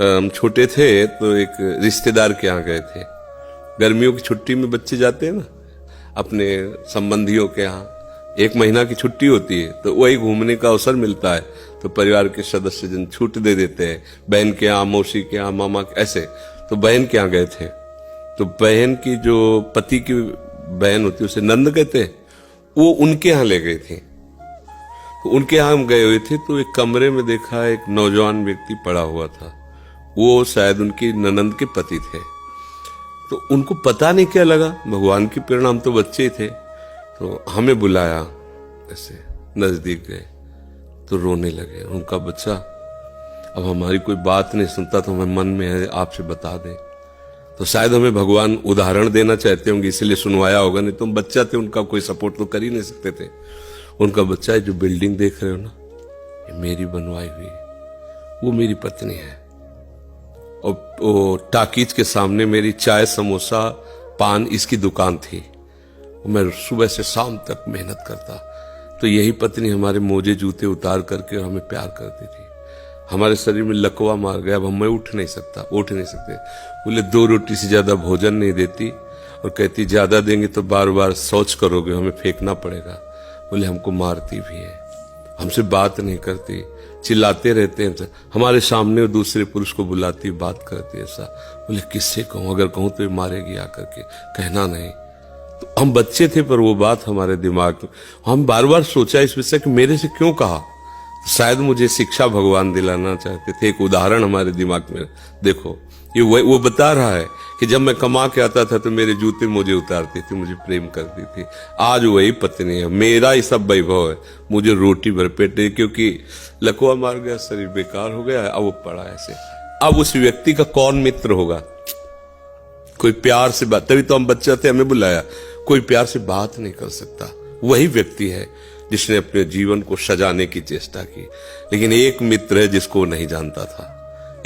हम छोटे थे तो एक रिश्तेदार के यहाँ गए थे। गर्मियों की छुट्टी में बच्चे जाते हैं ना अपने संबंधियों के यहाँ, 1 महीना की छुट्टी होती है तो वही घूमने का अवसर मिलता है, तो परिवार के सदस्य जन छूट दे देते हैं, बहन के यहाँ, मौसी के यहाँ, मामा के, ऐसे। तो बहन के यहाँ गए थे, तो बहन की जो पति की बहन होती है उसे नंद कहते हैं, वो उनके यहाँ ले गए थे। तो उनके यहाँ हम गए हुए थे तो एक कमरे में देखा एक नौजवान व्यक्ति पड़ा हुआ था, वो शायद उनकी ननंद के पति थे। तो उनको पता नहीं क्या लगा, भगवान की प्रेरणा, हम तो बच्चे थे, तो हमें बुलाया, ऐसे नजदीक गए तो रोने लगे। उनका बच्चा अब हमारी कोई बात नहीं सुनता तो हमें मन में है आपसे बता दे। तो शायद हमें भगवान उदाहरण देना चाहते होंगे इसलिए सुनवाया होगा, नहीं तो हम बच्चा थे, उनका कोई सपोर्ट तो कर ही नहीं सकते थे। उनका बच्चा है, जो बिल्डिंग देख रहे हो ना, ये मेरी बनवाई हुई है, वो मेरी पत्नी है, और वो टाकीज के सामने मेरी चाय समोसा पान इसकी दुकान थी, मैं सुबह से शाम तक मेहनत करता। तो यही पत्नी हमारे मोजे जूते उतार करके और हमें प्यार करती थी। हमारे शरीर में लकवा मार गया, अब मैं उठ नहीं सकते। बोले 2 रोटी से ज्यादा भोजन नहीं देती, और कहती ज्यादा देंगे तो बार बार शौच करोगे, हमें फेंकना पड़ेगा। बोले हमको मारती भी है, हमसे बात नहीं करती, चिल्लाते रहते हैं, हमारे सामने दूसरे पुरुष को बुलाती, बात करती ऐसा। बोले किससे कहूं, अगर कहूं तो ये मारेगी आकर के, कहना नहीं। तो हम बच्चे थे पर वो बात हमारे दिमाग में, हम बार बार सोचा इस विषय कि मेरे से क्यों कहा। शायद मुझे शिक्षा भगवान दिलाना चाहते थे, एक उदाहरण हमारे दिमाग में। देखो ये वो बता रहा है कि जब मैं कमा के आता था तो मेरे जूते मुझे उतारती थी, मुझे प्रेम करती थी। आज वही पत्नी है, मेरा ही सब वैभव है, मुझे रोटी भर पेट है, क्योंकि लकवा मार गया, शरीर बेकार हो गया, अब वो पड़ा ऐसे। अब उस व्यक्ति का कौन मित्र होगा, कोई प्यार से बात, तभी तो हम बच्चे थे, हमें बुलाया, कोई प्यार से बात नहीं कर सकता। वही व्यक्ति है जिसने अपने जीवन को सजाने की चेष्टा की, लेकिन एक मित्र है जिसको नहीं जानता था।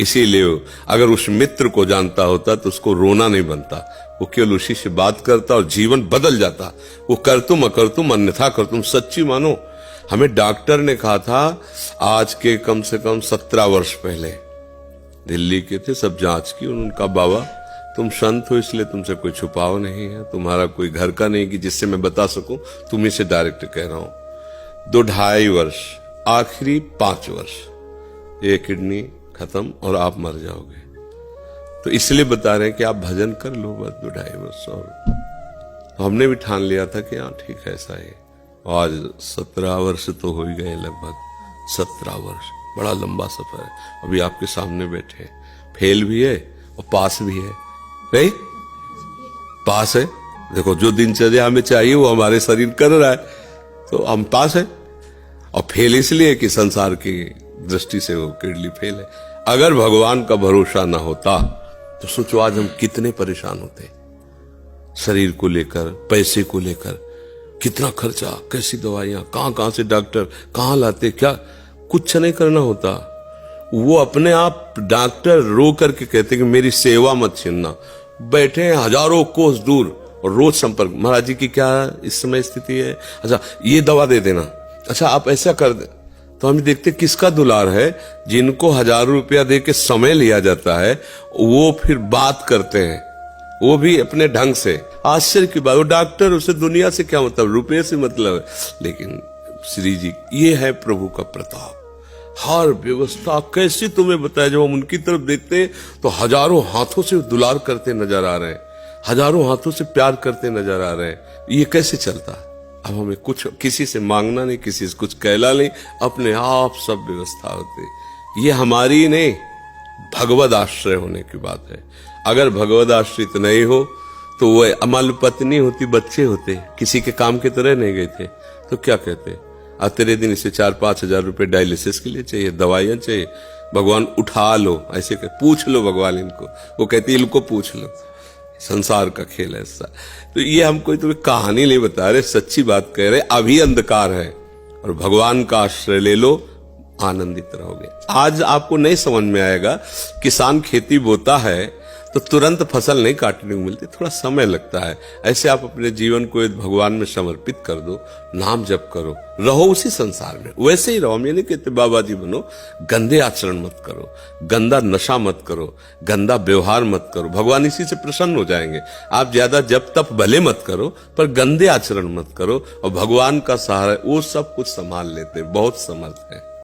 इसीलिए अगर उस मित्र को जानता होता तो उसको रोना नहीं बनता, वो केवल उसी से बात करता और जीवन बदल जाता। वो कर तुम अकर तुम अन्यथा कर तुम, सच्ची मानो। हमें डॉक्टर ने कहा था, आज के कम से कम 17 वर्ष पहले, दिल्ली के थे, सब जांच की, उनका बाबा तुम संत हो इसलिए तुमसे कोई छुपाव नहीं है, तुम्हारा कोई घर का नहीं कि जिससे मैं बता सकूं, तुम्ही से डायरेक्ट कह रहा हूं। 2-2.5 वर्ष, आखिरी 5 वर्ष, ये किडनी खत्म और आप मर जाओगे। तो इसलिए बता रहे हैं कि आप भजन कर लो बस 2-2.5 वर्ष। और तो हमने भी ठान लिया था कि हाँ ठीक है ऐसा है। आज 17 वर्ष तो हो ही गए, लगभग 17 वर्ष, बड़ा लंबा सफर है। अभी आपके सामने बैठे, फेल भी है और पास भी है, नहीं पास है। देखो जो दिनचर्या हमें चाहिए वो हमारे शरीर कर रहा है, तो हम पास है। और फेल इसलिए कि संसार की दृष्टि से वो किडनी फेल है। अगर भगवान का भरोसा ना होता तो सोचो आज हम कितने परेशान होते, शरीर को लेकर, पैसे को लेकर, कितना खर्चा, कैसी दवाइयां, कहां से डॉक्टर कहां लाते, क्या कुछ नहीं करना होता। वो अपने आप डॉक्टर रो करके कहते कि मेरी सेवा मत छीनना, बैठे हैं हजारों कोस दूर और रोज संपर्क। महाराज जी की क्या इस समय स्थिति है, अच्छा ये दवा दे देना, अच्छा आप ऐसा कर दे। तो हम देखते किसका दुलार है, जिनको हजारों रुपया दे के समय लिया जाता है, वो फिर बात करते हैं, वो भी अपने ढंग से। आश्चर्य की बात, वो डॉक्टर, उसे दुनिया से क्या मतलब, रुपये से मतलब है। लेकिन श्री जी, ये है प्रभु का प्रताप। हर व्यवस्था कैसी तुम्हें बताया, जब हम उनकी तरफ देखते हैं तो हजारों हाथों से दुलार करते नजर आ रहे हैं, हजारों हाथों से प्यार करते नजर आ रहे हैं। ये कैसे चलता है? अब हमें कुछ किसी से मांगना नहीं, किसी से कुछ कहला नहीं, अपने आप सब व्यवस्था होती। ये हमारी नहीं, भगवद आश्रय होने की बात है। अगर भगवद आश्रित नहीं हो तो वह अमल पत्नी होती, बच्चे होते, किसी के काम की तरह नहीं गए थे, तो क्या कहते, तेरे दिन इसे 4-5 हजार रुपए डायलिसिस के लिए चाहिए, दवाइयां चाहिए, भगवान उठा लो, ऐसे पूछ लो भगवान इनको, वो कहती इनको पूछ लो। संसार का खेल है ऐसा। तो ये हम कोई तुम्हें कहानी नहीं बता रहे, सच्ची बात कह रहे। अभी अंधकार है और भगवान का आश्रय ले लो, आनंदित रहोगे। आज आपको नहीं समझ में आएगा, किसान खेती बोता है तो तुरंत फसल नहीं काटने को मिलती, थोड़ा समय लगता है। ऐसे आप अपने जीवन को भगवान में समर्पित कर दो, नाम जप करो, रहो उसी संसार में, वैसे ही रहो। हम ये नहीं कहते बाबा जी बनो, गंदे आचरण मत करो, गंदा नशा मत करो, गंदा व्यवहार मत करो, भगवान इसी से प्रसन्न हो जाएंगे। आप ज्यादा जप तप भले मत करो, पर गंदे आचरण मत करो, और भगवान का सहारा वो सब कुछ संभाल लेते हैं, बहुत समर्थ है।